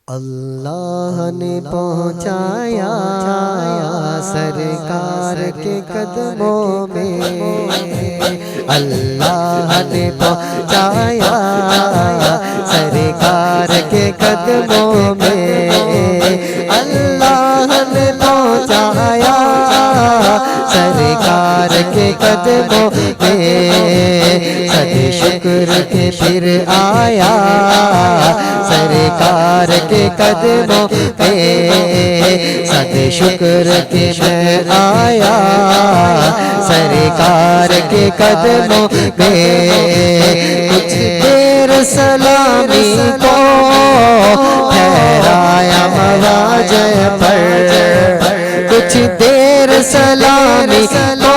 اللہ نے پہنچایا سرکار کے قدموں میں، اللہ نے پہنچایا سرکار کے قدموں میں، اللہ نے پہنچایا سرکار کے قدموں میں، صد شکر کے پھر آیا سرکار کے قدموں میں، صد شکر کے میں آیا سرکار کے قدموں میں، کچھ دیر سلامی کو ٹھہرایا مواجہ پر، کچھ دیر سلامی کو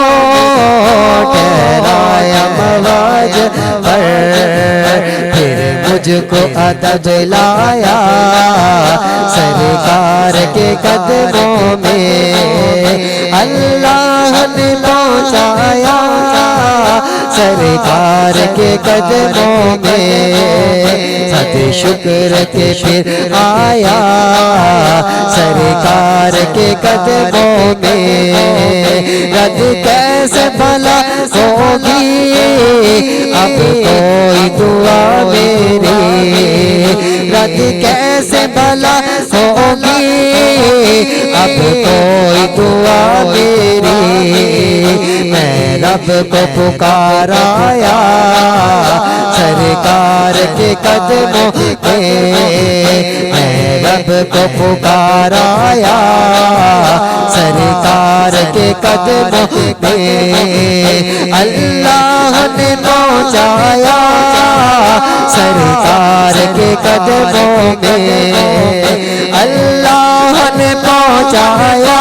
ٹھہرایا مواجہ پر، پھر مجھ کو ادب لایا سرکار کے قدموں میں، اللہ نے پہنچایا سرکار کے قدموں میں، صد شکر کے پھر آیا سرکار کے قدموں میں، رد کیسے بھلا ہوگی اب کوئی دعا میری، رد کیسے بھلا ہوگی اب کوئی دعا میری، میں رب کو پکارایا سرکار کے قدموں میں، میں رب کو پکارایا سرکار کے قدموں میں، اللہ نے پہنچایا سرکار کے قدموں میں، اللہ نے پہنچایا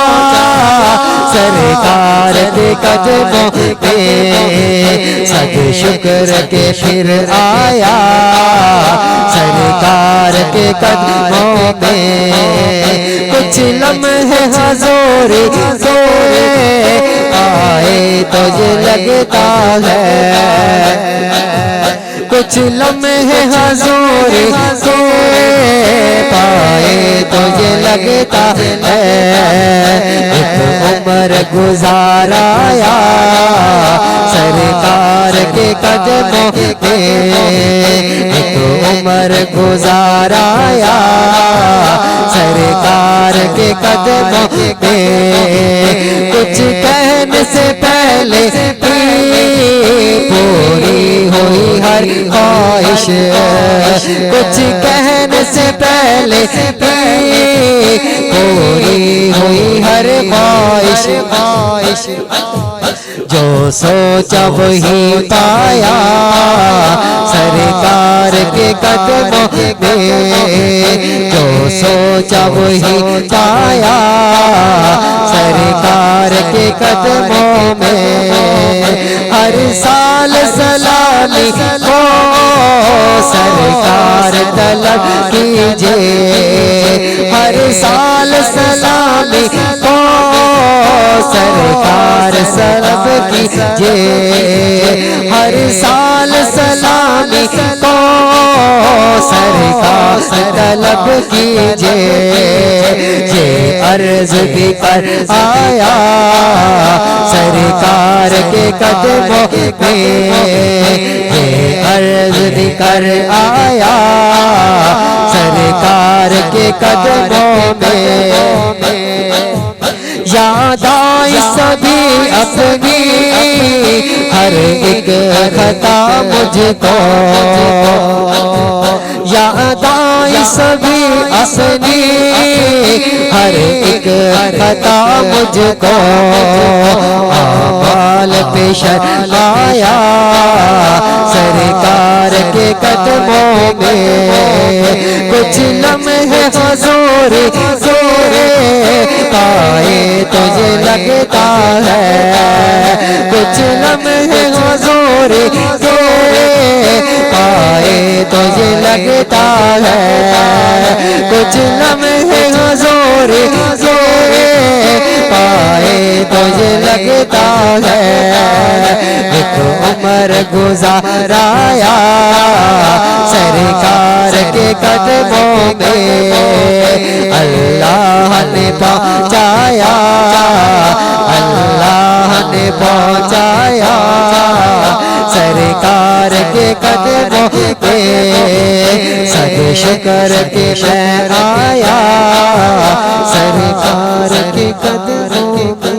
سرکار کے قدموں میں، صد شکر کے پھر آیا سرکار کے قدموں میں، کچھ لمحے حضور سے آئے تو یہ لگتا ہے، کچھ لمحے حضور سے پائے تو یہ لگتا ہے، ایک عمر گزارایا سرکار کے قدموں میں، ایک عمر گزارایا سرکار کے قدموں میں، کچھ کہنے سے پہلے پوری ہوئی ہر خواہش، کچھ کہنے سے پہلے پوری ہوئی ہر خواہش، جو سوچا وہی پایا سرکار کے قدموں میں، جو سوچا وہی پایا سرکار کے قدموں میں، ہر سال سلامی کو سرکار طلب کیجئے، ہر سال سلامی کو سرکار طلب کیجئے، ہر سال سلامی کو سرکار طلب کیجئے، یہ عرض بھی کر آیا سرکار کے قدموں میں، یہ عرض بھی کر آیا سرکار کے قدموں میں، یاد آئی سبھی اپنی ہر ایک خطا مجھ کو، یاد آئی سبھی اپنی ہر ایک خطا مجھ کو، اعمال پیش آیا سرکار کے قدموں میں، کچھ لمحے حضور سے پائے تو یہ لگتا ہے، کچھ لمحے حضور سے پائے تو یہ لگتا ہے، کچھ لمحے حضور سے پائے تو یہ لگتا ہے، ایک عمر عمر گزارایا سرکار کے قدموں میں اللہ نے پہنچایا اللہ نے پہنچایا سرکار کے قدموں میں سد شکر کے میں آیا سرکار کے قدموں میں